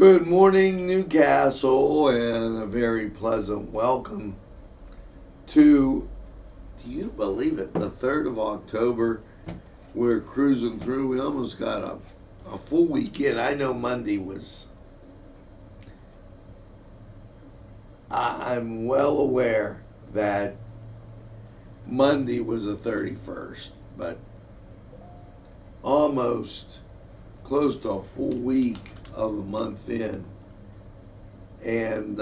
Good morning, Newcastle, and a very pleasant welcome to, do you believe it, the 3rd of October. We're cruising through. We almost got a full weekend. I know Monday was, I'm well aware that Monday was the 31st, but almost close to a full week of the month in, and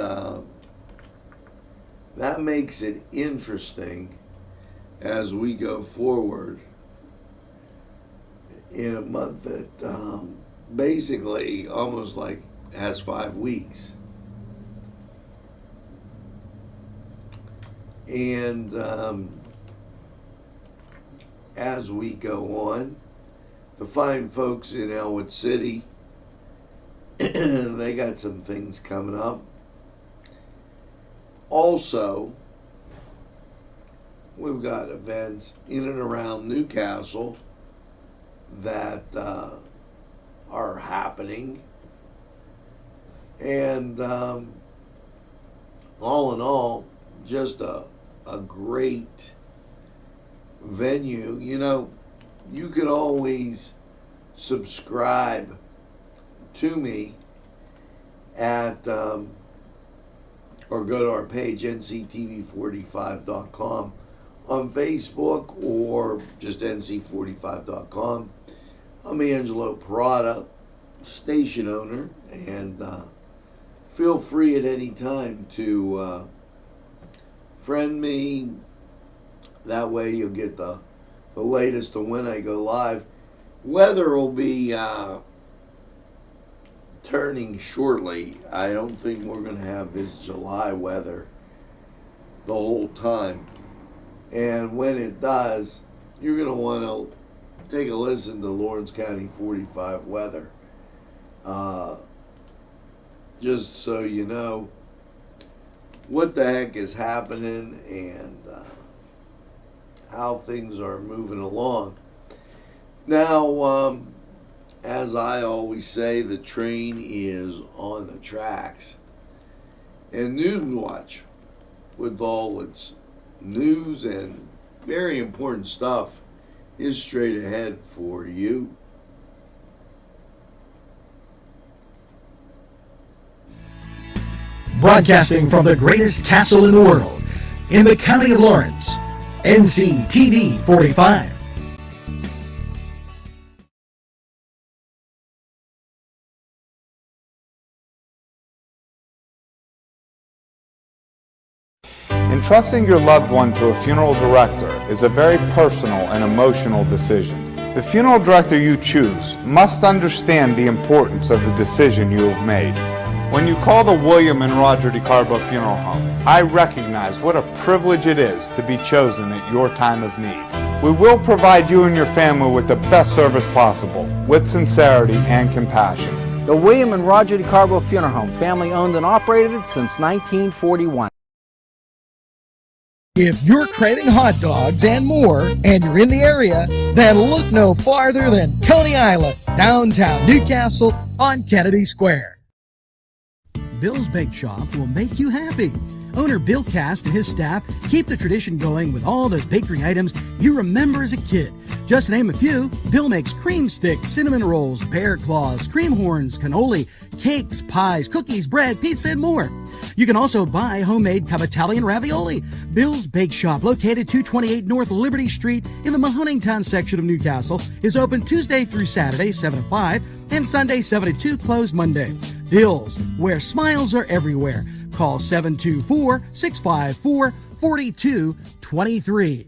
that makes it interesting as we go forward in a month that basically almost like has 5 weeks. And as we go on, the fine folks in Elwood City, they got some things coming up. Also, we've got events in and around Newcastle that are happening. And all in all, just a great venue. You know, you can always subscribe to me at or go to our page NCTV45.com on Facebook, or just NC45.com. I'm Angelo Perrotta, station owner, and feel free at any time to friend me. That way you'll get the latest of when I go live. Weather will be turning shortly. I don't think we're going to have this July weather the whole time. And when it does, you're going to want to take a listen to Lawrence County 45 weather. Just so you know what the heck is happening and how things are moving along. Now, as I always say, the train is on the tracks. And Newswatch, with all its news and very important stuff, is straight ahead for you. Broadcasting from the greatest castle in the world, in the county of Lawrence, NCTV45. Entrusting your loved one to a funeral director is a very personal and emotional decision. The funeral director you choose must understand the importance of the decision you have made. When you call the William and Roger DeCarbo Funeral Home, I recognize what a privilege it is to be chosen at your time of need. We will provide you and your family with the best service possible, with sincerity and compassion. The William and Roger DeCarbo Funeral Home, family owned and operated since 1941. If you're craving hot dogs and more, and you're in the area, then look no farther than Coney Island, downtown Newcastle on Kennedy Square. Bill's Bake Shop will make you happy. Owner Bill Cast and his staff keep the tradition going with all the bakery items you remember as a kid. Just to name a few, Bill makes cream sticks, cinnamon rolls, bear claws, cream horns, cannoli, cakes, pies, cookies, bread, pizza, and more. You can also buy homemade cavatelli and ravioli. Bill's Bake Shop, located 228 North Liberty Street in the Mahonington section of Newcastle, is open Tuesday through Saturday, 7 to 5, and Sunday, 7 to 2, closed Monday. Bill's, where smiles are everywhere. Call 724-654-4223.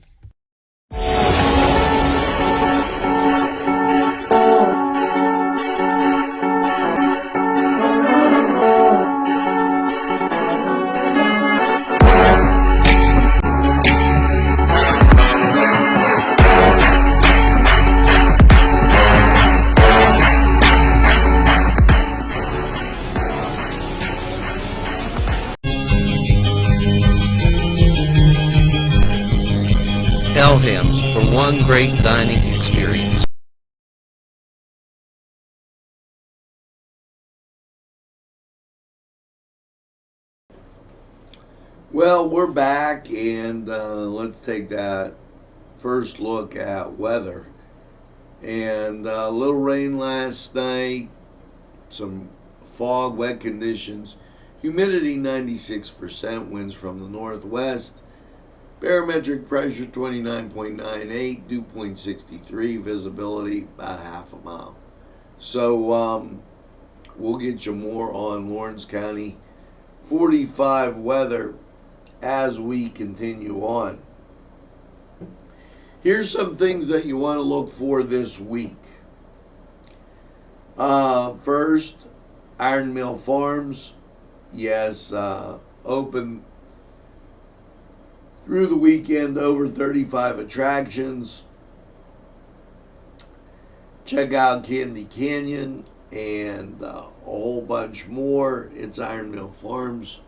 Elham's for one great dining experience. Well, we're back, and let's take that first look at weather. And a little rain last night, some fog, wet conditions, humidity 96%, winds from the northwest, barometric pressure 29.98, dew point 63, visibility about half a mile. So we'll get you more on Lawrence County 45 weather as we continue on. Here's some things that you want to look for this week. First, Iron Mill Farms, yes, open through the weekend, over 35 attractions. Check out Candy Canyon and a whole bunch more. It's Iron Mill Farms.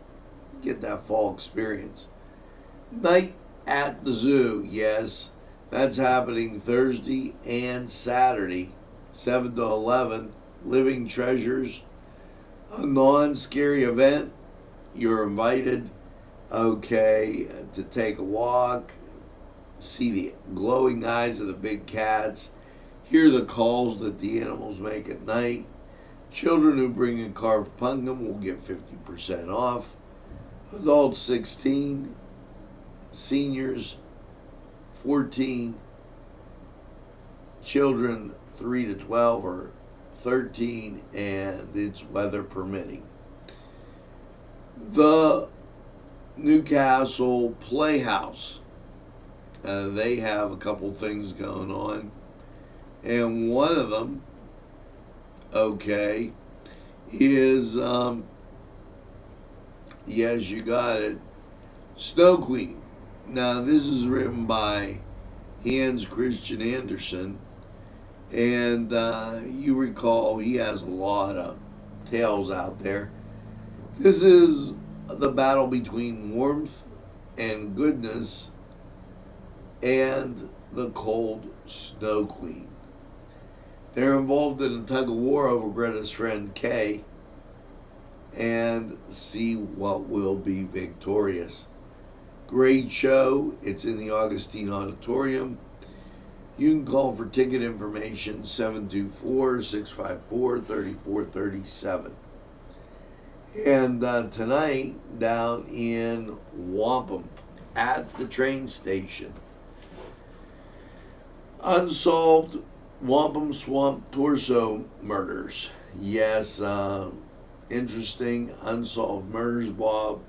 Get that fall experience. Night at the Zoo, yes, that's happening Thursday and Saturday, 7 to 11. Living Treasures, a non-scary event. You're invited, okay, to take a walk, see the glowing eyes of the big cats, hear the calls that the animals make at night. Children who bring a carved pumpkin will get 50% off. Adults 16, seniors 14, children 3 to 12 or 13, and it's weather permitting. The Newcastle Playhouse, they have a couple things going on, and one of them, okay, is yes, you got it, Snow Queen. Now this is written by Hans Christian Andersen, and you recall he has a lot of tales out there. This is the battle between warmth and goodness and the cold Snow Queen. They're involved in a tug of war over Greta's friend Kay, and see what will be victorious. Great show. It's in the Augustine Auditorium. You can call for ticket information 724-654-3437. And tonight down in Wampum at the train station, unsolved Wampum Swamp torso murders. Yes, interesting unsolved murders. Bob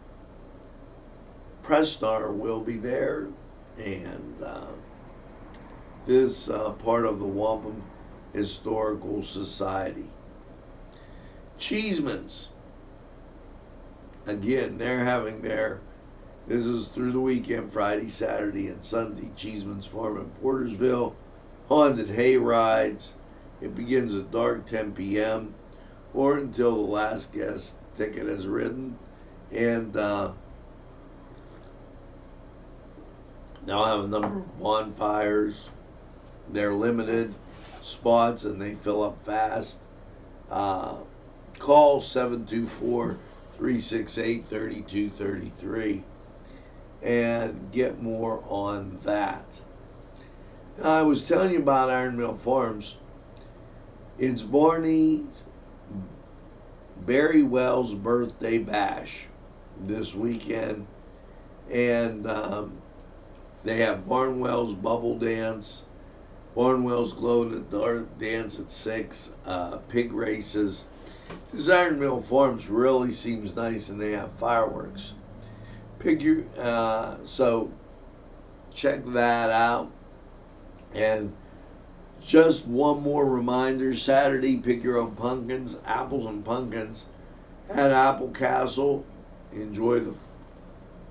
Prestar will be there, and this part of the Wampum Historical Society. Cheeseman's, again, they're having this is through the weekend, Friday, Saturday, and Sunday. Cheeseman's Farm in Portersville, haunted hay rides. It begins at dark, 10 p.m. or until the last guest ticket is ridden, and they'll have a number of bonfires. They're limited spots and they fill up fast. Call 724-368-3233 and get more on that. Now, I was telling you about Iron Mill Farms. It's Barney's Barry Wells' birthday bash this weekend, and they have Barnwell's Bubble Dance, Barnwell's Glow in the Dark Dance at 6, pig races. This Iron Mill Farms really seems nice, and they have fireworks. So check that out. And just one more reminder, Saturday, pick your own pumpkins, apples and pumpkins at Apple Castle. Enjoy the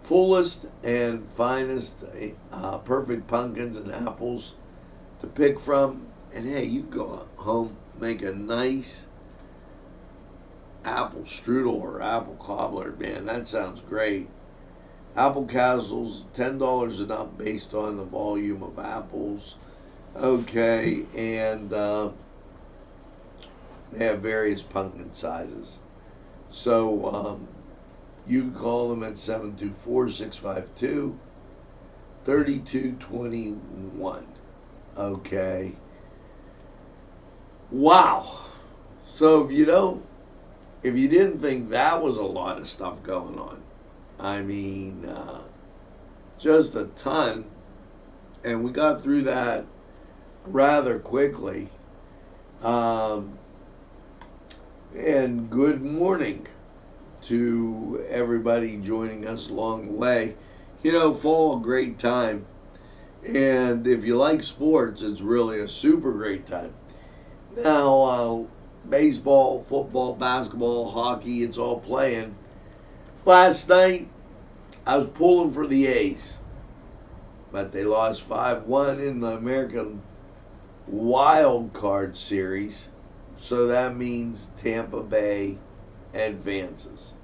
fullest and finest perfect pumpkins and apples to pick from. And hey, you go home, make a nice apple strudel or apple cobbler. Man, that sounds great. Apple Castle's $10 and up based on the volume of apples. Okay, and they have various pumpkin sizes. So You can call them at 724-652-3221. Okay. Wow. So if you didn't think that was a lot of stuff going on, I mean, just a ton, and we got through that rather quickly. And good morning to everybody joining us along the way. Fall, a great time. And if you like sports, it's really a super great time. Now, baseball, football, basketball, hockey, it's all playing. Last night, I was pulling for the A's, but they lost 5-1 in the American Wild Card Series. So that means Tampa Bay advances.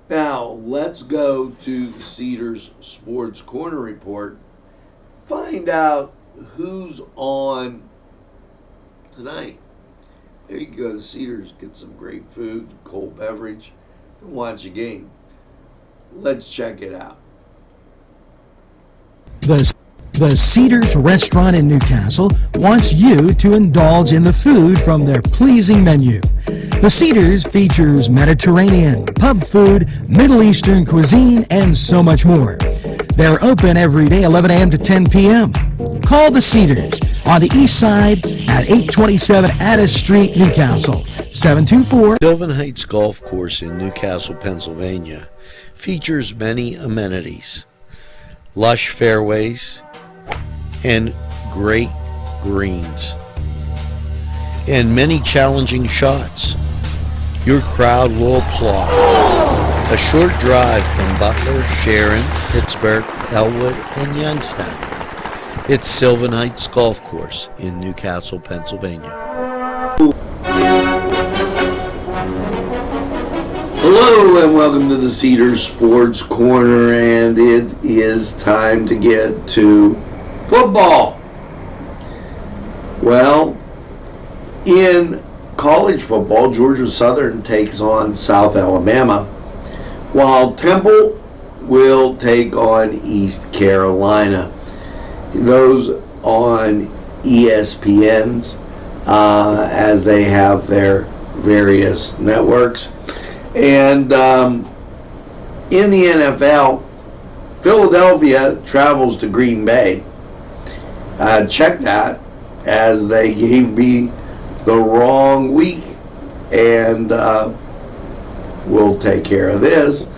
Now, let's go to the Cedars Sports Corner Report. Find out who's on tonight. There you go to Cedars, get some great food, cold beverage, and watch a game. Let's check it out. The Cedars Restaurant in Newcastle wants you to indulge in the food from their pleasing menu. The Cedars features Mediterranean, pub food, Middle Eastern cuisine, and so much more. They're open every day, 11 a.m. to 10 p.m. Call the Cedars on the east side at 827 Addis Street, Newcastle, 724. Sylvan Heights Golf Course in Newcastle, Pennsylvania features many amenities, lush fairways, and great greens, and many challenging shots. Your crowd will applaud. A short drive from Butler, Sharon, Pittsburgh, Elwood, and Youngstown. It's Sylvan Heights Golf Course in Newcastle, Pennsylvania. Hello and welcome to the Cedars Sports Corner, and it is time to get to football. Well, in college football, Georgia Southern takes on South Alabama, while Temple will take on East Carolina. Those on ESPN's as they have their various networks. And in the NFL, Philadelphia travels to Green Bay. Check that, as they gave me the wrong week, and we'll take care of this.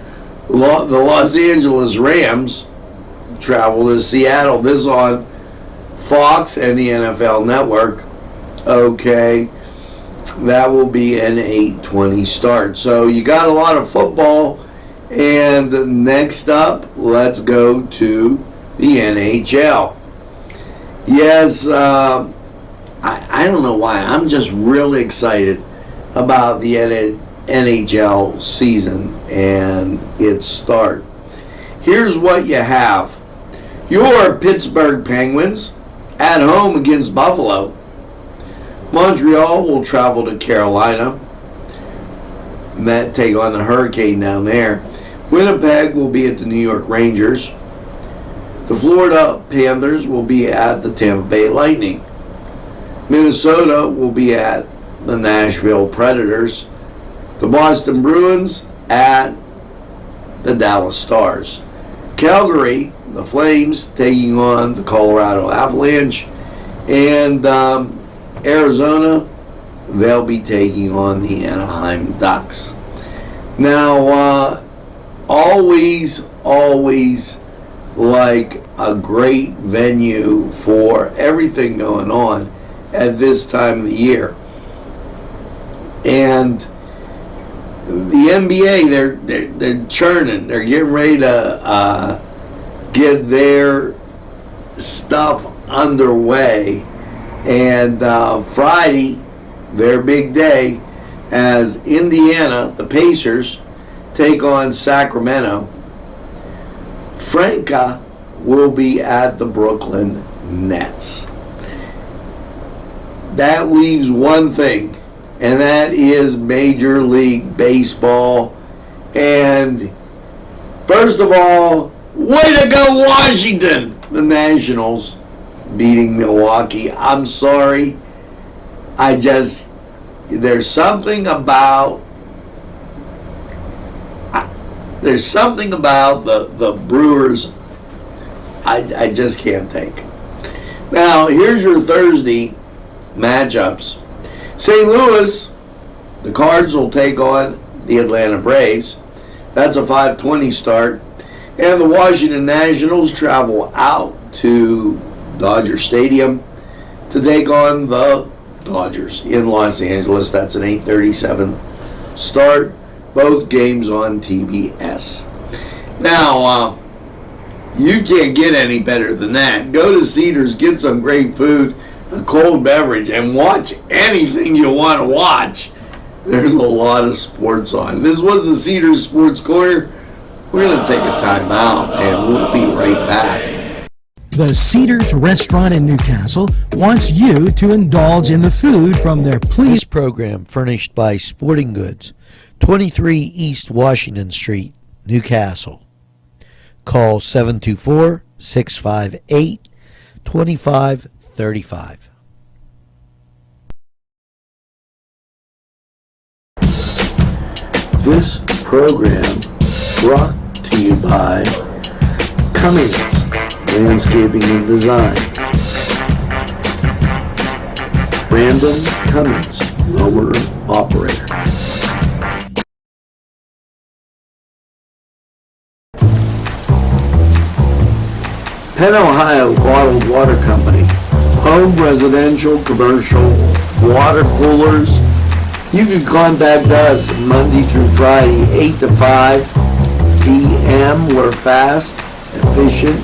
The Los Angeles Rams travel to Seattle. This is on Fox and the NFL Network. Okay, that will be an 8:20 start. So you got a lot of football. And next up, let's go to the NHL. Yes, I don't know why. I'm just really excited about the NHL season and its start. Here's what you have. Your Pittsburgh Penguins at home against Buffalo. Montreal will travel to Carolina and that take on the Hurricane down there. Winnipeg will be at the New York Rangers. The Florida Panthers will be at the Tampa Bay Lightning. Minnesota will be at the Nashville Predators. The Boston Bruins at the Dallas Stars. Calgary, the Flames, taking on the Colorado Avalanche. And Arizona, they'll be taking on the Anaheim Ducks. Now, always like a great venue for everything going on at this time of the year. And the NBA, they're churning. They're getting ready to get their stuff underway. And Friday, their big day, as Indiana, the Pacers, take on Sacramento. Franca will be at the Brooklyn Nets. That leaves one thing, and that is Major League Baseball And first of all, way to go, Washington! The Nationals beating Milwaukee. I'm sorry. There's something about the Brewers I just can't take. Now, here's your Thursday matchups. St. Louis, the Cards will take on the Atlanta Braves. That's a 5:20 start. And the Washington Nationals travel out to Dodger Stadium to take on the Dodgers in Los Angeles. That's an 8:37 start. Both games on TBS. Now, you can't get any better than that. Go to Cedars, get some great food, a cold beverage, and watch anything you want to watch. There's a lot of sports on. This was the Cedars Sports Corner. We're going to take a time out, and we'll be right back. The Cedars Restaurant in Newcastle wants you to indulge in the food from their This program furnished by Sporting Goods, 23 East Washington Street, Newcastle. Call 724-658-2535. This program brought to you by Cummings Landscaping and Design. Brandon Cummings, owner operator. Penn, Ohio Bottled Water Company. Home, residential, commercial, water coolers. You can contact us Monday through Friday, 8 to 5 p.m. We're fast, efficient,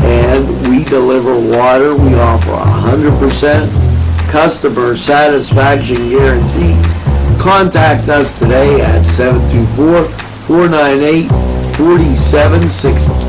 and we deliver water. We offer 100% customer satisfaction guarantee. Contact us today at 724-498-4760.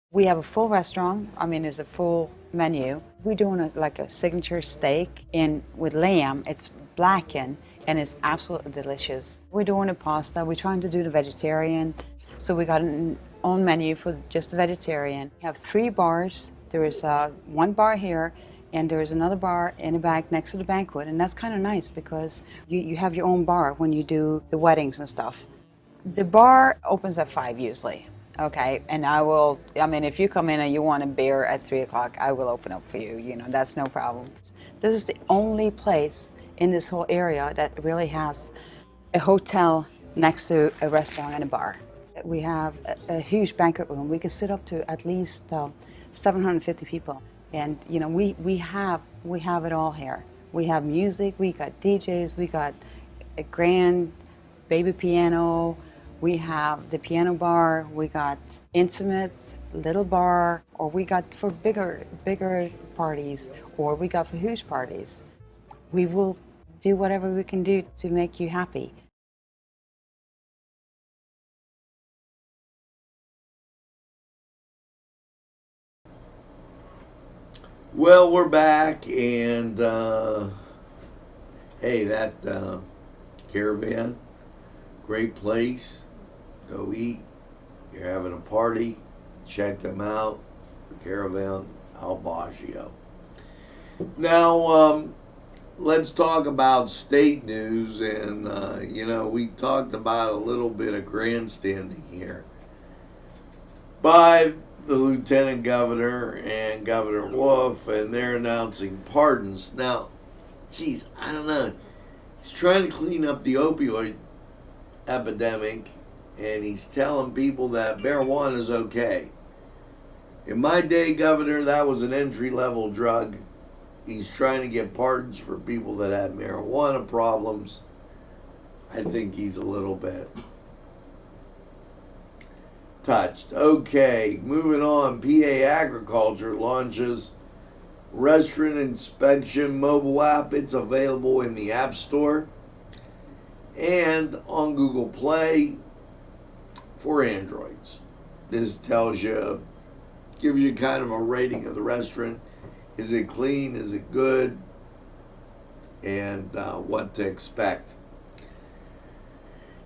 We have a full restaurant. I mean, it's a full menu. We're doing like a signature steak with lamb. It's blackened and it's absolutely delicious. We're doing a pasta. We're trying to do the vegetarian. So we got an own menu for just the vegetarian. We have 3 bars. There is one bar here and there is another bar in the back next to the banquet. And that's kind of nice because you have your own bar when you do the weddings and stuff. The bar opens at 5 usually. Okay, and I mean, if you come in and you want a beer at 3 o'clock, I will open up for you, that's no problem. This is the only place in this whole area that really has a hotel next to a restaurant and a bar. We have a huge banquet room. We can sit up to at least 750 people. And, we have it all here. We have music, we got DJs, we got a grand baby piano, we have the piano bar, we got intimates, little bar, or we got for bigger parties, or we got for huge parties. We will do whatever we can do to make you happy. Well, we're back, and hey, that Caravan, great place. Go eat. You're having a party. Check them out. Caravan Al Baggio. Now, let's talk about state news, and we talked about a little bit of grandstanding here by the Lieutenant Governor and Governor Wolf, and they're announcing pardons. Now, geez, I don't know. He's trying to clean up the opioid epidemic, and he's telling people that marijuana is okay. In my day, Governor, that was an entry-level drug. He's trying to get pardons for people that had marijuana problems. I think he's a little bit touched. Okay, moving on. PA Agriculture launches restaurant inspection mobile app. It's available in the App Store and on Google Play. for Androids. This tells you, gives you kind of a rating of the restaurant. Is it clean? Is it good? And what to expect.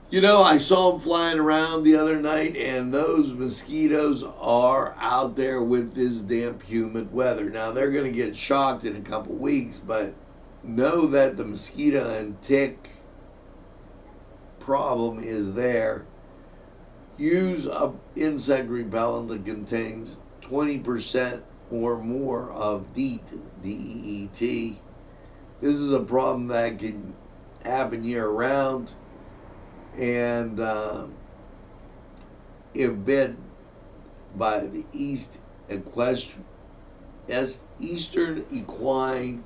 You know, I saw them flying around the other night, and those mosquitoes are out there with this damp, humid weather. Now, they're going to get shocked in a couple weeks, but know that the mosquito and tick problem is there. Use an insect repellent that contains 20% or more of DEET, D-E-E-T. This is a problem that can happen year-round. And if bit by the Eastern equine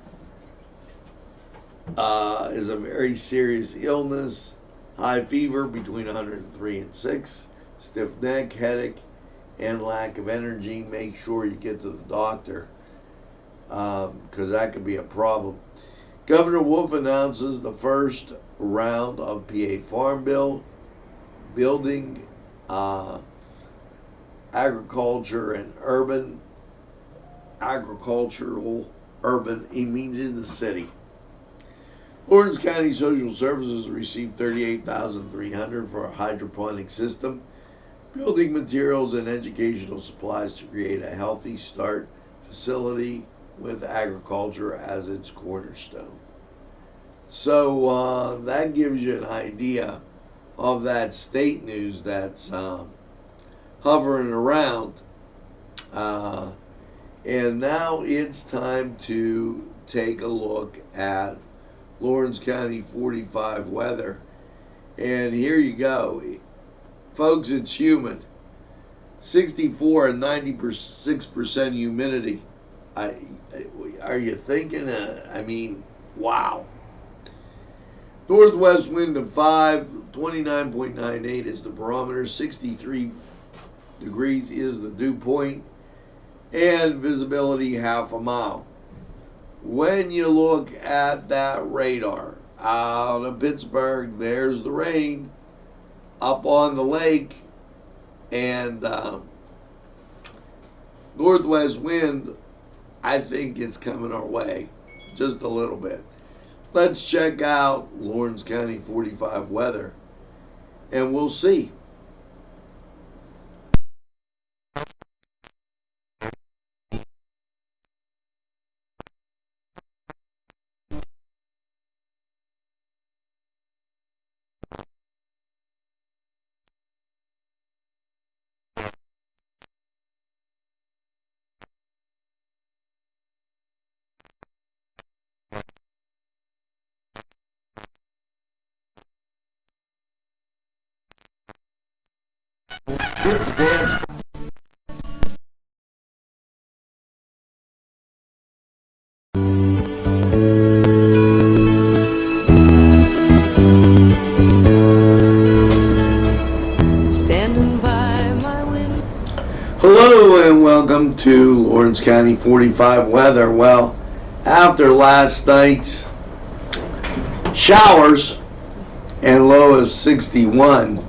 is a very serious illness. High fever between 103 and 6, stiff neck, headache, and lack of energy. Make sure you get to the doctor because that could be a problem. Governor Wolf announces the first round of PA Farm Bill, building, agriculture and urban, agricultural, urban, it means in the city. Lawrence County Social Services received $38,300 for a hydroponic system, building materials and educational supplies to create a healthy start facility with agriculture as its cornerstone. So that gives you an idea of that state news that's hovering around. And now it's time to take a look at Lawrence County 45 weather. And here you go. Folks, it's humid. 64 and 96% humidity. Are you thinking? I mean, wow. Northwest wind of 5, 29.98 is the barometer, 63 degrees is the dew point, and visibility half a mile. When you look at that radar out of Pittsburgh, there's the rain up on the lake, and northwest wind, I think it's coming our way just a little bit. Let's check out Lawrence County 45 weather, and we'll see. Standing by my window. Hello and welcome to Lawrence County 45 weather. Well, after last night's showers and low of 61,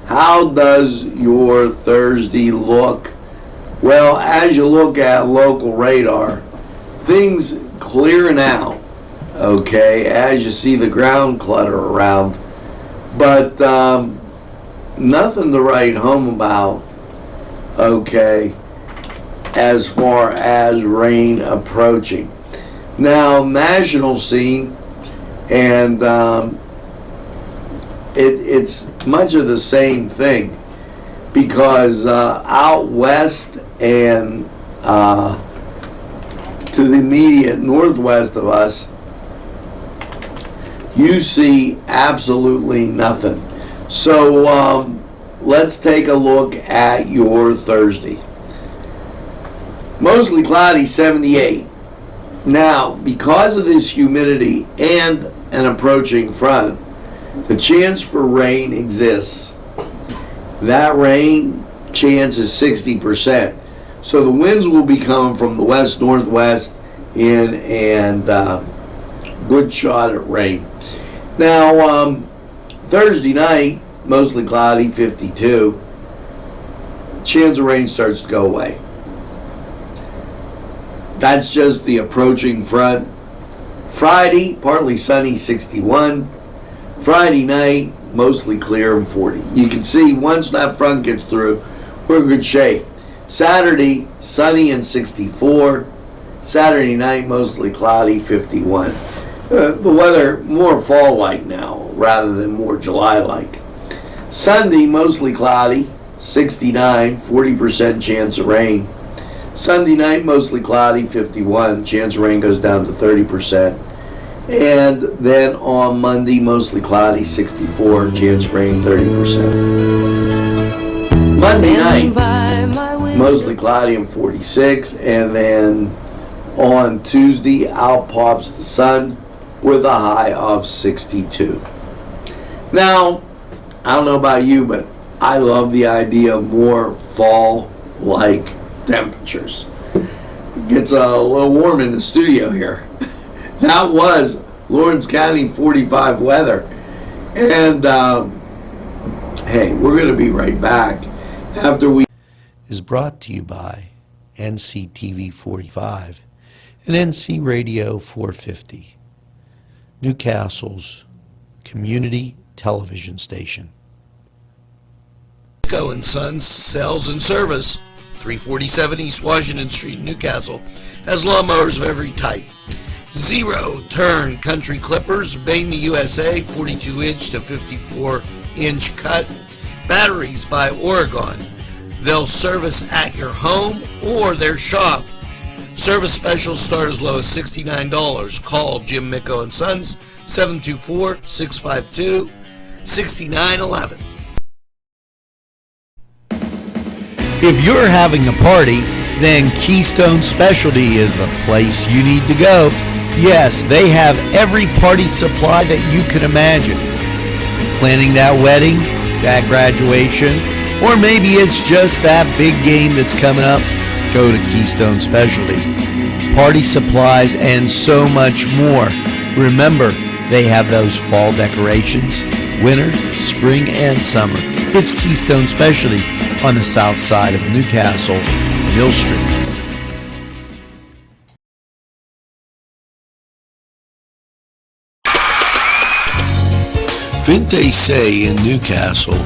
how does your Thursday look? Well, as you look at local radar, things clearing out, okay, as you see the ground clutter around, but nothing to write home about, okay, as far as rain approaching. Now, national scene, and it's much of the same thing, because out west and to the immediate northwest of us, you see absolutely nothing. So let's take a look at your Thursday. Mostly cloudy, 78. Now, because of this humidity and an approaching front, the chance for rain exists. That rain chance is 60%. So the winds will be coming from the west-northwest in, and good shot at rain. Now, Thursday night, mostly cloudy, 52. chance of rain starts to go away. That's just the approaching front. Friday, partly sunny, 61. Friday night, mostly clear and 40. You can see once that front gets through, we're in good shape. Saturday, sunny and 64. Saturday night, mostly cloudy, 51. The weather more fall-like now rather than more July-like. Sunday, mostly cloudy, 69, 40% chance of rain. Sunday night, mostly cloudy, 51. Chance of rain goes down to 30%. And then on Monday, mostly cloudy, 64. Chance of rain, 30%. Monday night, mostly cloudy and 46. And then on Tuesday, out pops the sun with a high of 62. Now, I don't know about you, but I love the idea of more fall-like temperatures. It gets a little warm in the studio here. That was Lawrence County 45 weather. And hey, we're going to be right back after we... Is brought to you by NCTV45 and NC Radio 450, Newcastle's community television station. Go and Sons Sales and Service, 347 East Washington Street, Newcastle, has lawnmowers of every type. Zero turn country clippers, made in the USA, 42-inch to 54-inch cut. Batteries by Oregon. They'll service at your home or their shop. Service specials start as low as $69. Call Jim Micko and Sons, 724-652-6911. If you're having a party, then Keystone Specialty is the place you need to go. Yes, they have every party supply that you can imagine. Planning that wedding, that graduation, or maybe it's just that big game that's coming up, go to Keystone Specialty. Party supplies and so much more. Remember, they have those fall decorations, winter, spring, and summer. It's Keystone Specialty on the south side of Newcastle, Mill Street. Vinte Se in Newcastle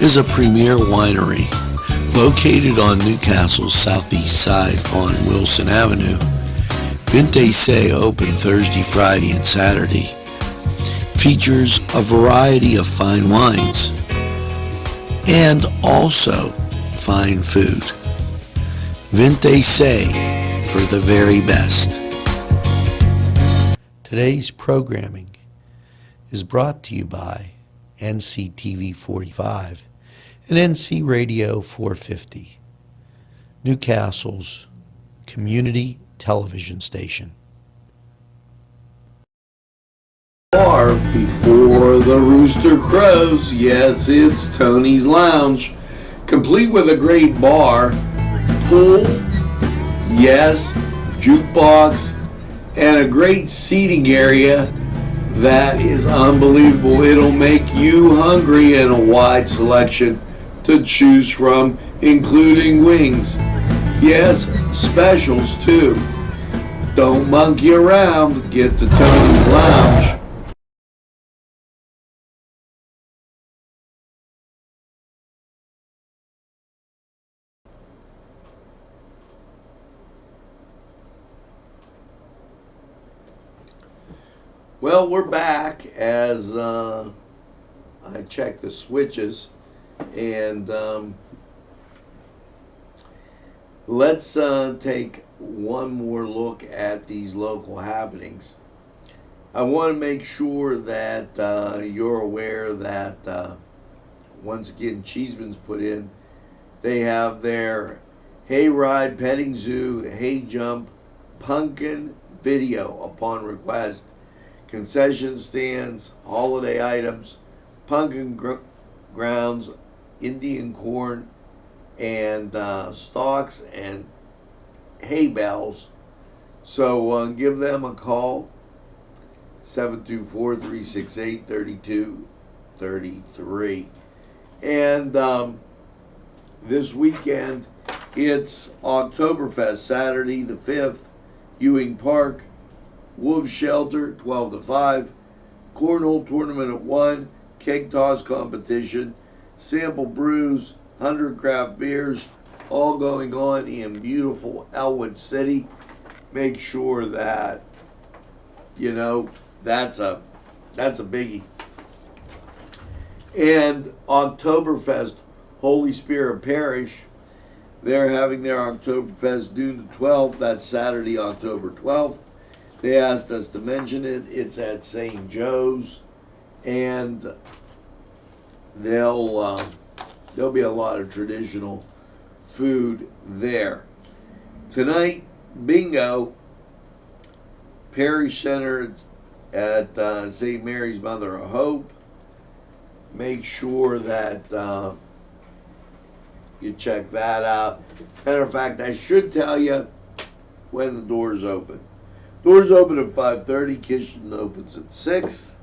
is a premier winery located on Newcastle's southeast side on Wilson Avenue. Vinte Se open Thursday, Friday, and Saturday. Features a variety of fine wines and also fine food. Vinte Se for the very best. Today's programming is brought to you by NCTV45 and NC Radio 450, Newcastle's community television station. Bar before the rooster crows. Yes, it's Tony's Lounge, complete with a great bar, pool, yes, jukebox, and a great seating area that is unbelievable. It'll make you hungry, and a wide selection to choose from, including wings. Yes, specials too. Don't monkey around. Get to Tony's Lounge. Well, we're back as I check the switches, and let's take one more look at these local happenings. I want to make sure that you're aware that once again, Cheeseman's put in, they have their hayride, petting zoo, hay jump, pumpkin video upon request. Concession stands, holiday items, pumpkin grounds, Indian corn, and stalks and hay bales. So give them a call, 724-368-3233. And this weekend, it's Oktoberfest, Saturday the 5th, Ewing Park, Wolf Shelter, 12 to 5, Cornhole Tournament at 1, Cake Toss Competition, Sample Brews, 100 craft beers, all going on in beautiful Elwood City. Make sure that, you know, that's a biggie. And Oktoberfest, Holy Spirit Parish, they're having their Oktoberfest June the 12th. That's Saturday, October 12th. They asked us to mention it. It's at St. Joe's, and there'll be a lot of traditional food there. Tonight, bingo, Parish Center at St. Mary's Mother of Hope. Make sure that you check that out. Matter of fact, I should tell you when the doors open. Doors open at 5:30. Kitchen opens at 6.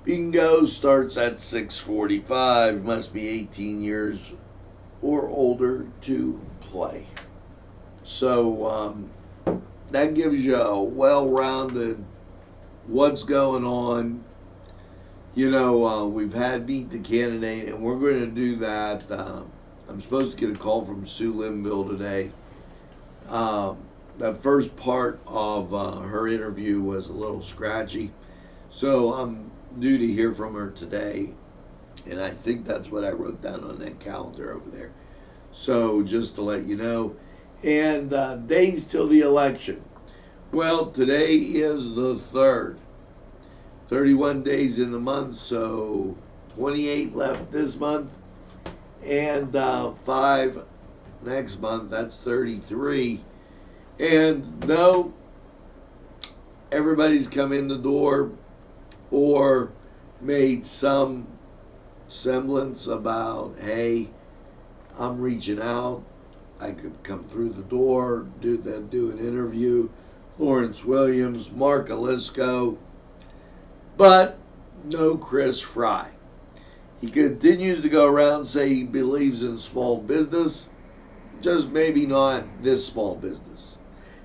Bingo starts at 6:45. Must be 18 years or older to play. So that gives you a well-rounded what's going on. You know, we've had Meet the Candidate, and we're going to do that. I'm supposed to get a call from Sue Linville today. That first part of her interview was a little scratchy, so I'm due to hear from her today, and I think that's what I wrote down on that calendar over there. So just to let you know, and days till the election. Well, today is the 3rd. 31 days in the month, so 28 left this month, and 5 next month. That's 33. And no, everybody's come in the door or made some semblance about, hey, I'm reaching out. I could come through the door, do an interview. Lawrence Williams, Mark Alisco, but no Chris Fry. He continues to go around and say he believes in small business, just maybe not this small business.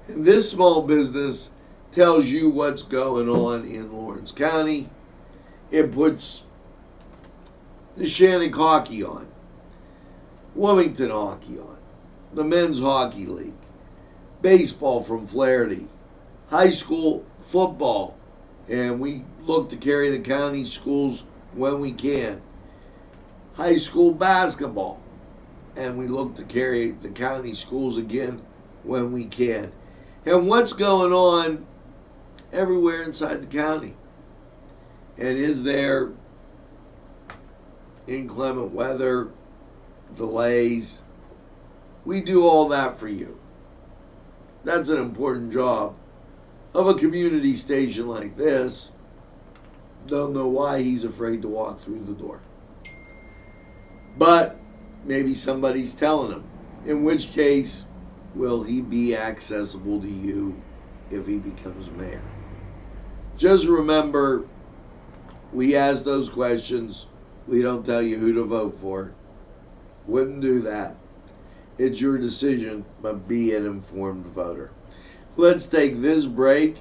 And this small business tells you what's going on in Lawrence County. It puts the Shannon hockey on, Wilmington hockey on, the men's hockey league, baseball from Flaherty, high school football, and we look to carry the county schools when we can. High school basketball, and we look to carry the county schools again when we can. And what's going on everywhere inside the county? And is there inclement weather, delays? We do all that for you. That's an important job of a community station like this. Don't know why he's afraid to walk through the door. But maybe somebody's telling him. In which case, will he be accessible to you if he becomes mayor? Just remember, we ask those questions. We don't tell you who to vote for. Wouldn't do that. It's your decision, but be an informed voter. Let's take this break,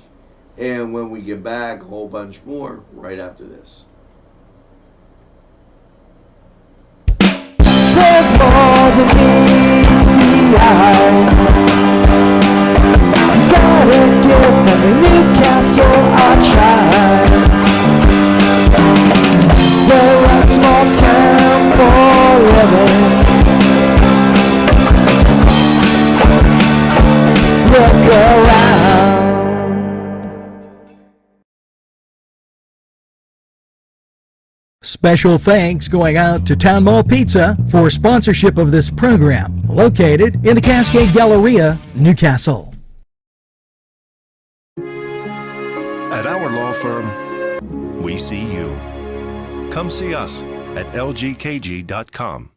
and when we get back, a whole bunch more right after this. There's more than meets the eye. Gotta give every Newcastle a try. We're a small town for living. Look around. Special thanks going out to Town Mall Pizza for sponsorship of this program, located in the Cascade Galleria, Newcastle. At our law firm, we see you. Come see us at lgkg.com.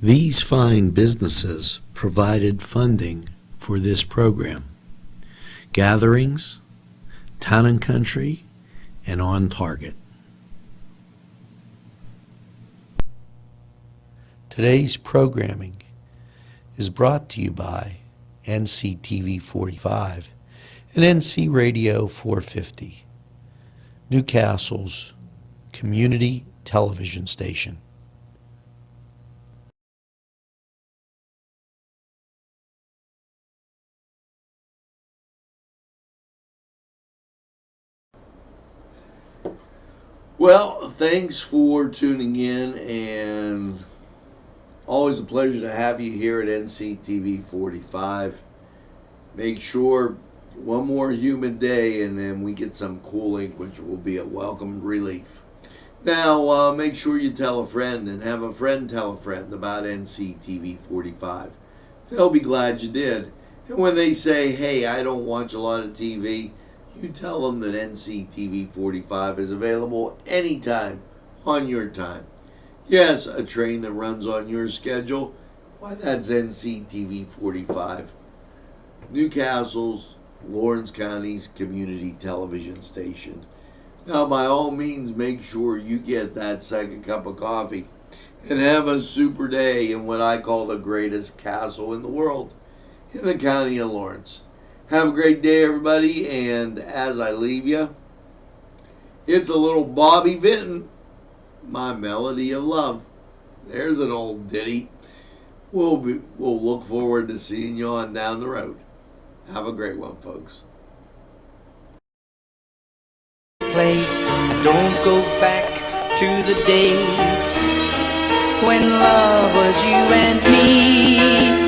These fine businesses provided funding for this program. Gatherings, Town and Country, and On Target. Today's programming is brought to you by NCTV45 and NC Radio 450, Newcastle's community television station. Well, thanks for tuning in, and always a pleasure to have you here at NCTV45. Make sure one more humid day and then we get some cooling, which will be a welcome relief. Now, make sure you tell a friend and have a friend tell a friend about NCTV45. They'll be glad you did. And when they say, hey, I don't watch a lot of TV, you tell them that NCTV45 is available anytime on your time. Yes, a train that runs on your schedule. Why, that's NCTV45. Newcastle's, Lawrence County's community television station. Now, by all means, make sure you get that second cup of coffee and have a super day in what I call the greatest castle in the world, in the county of Lawrence. Have a great day, everybody, and as I leave you, it's a little Bobby Vinton, My Melody of Love. There's an old ditty. We'll look forward to seeing you on down the road. Have a great one, folks. Place. I don't go back to the days when love was you and me.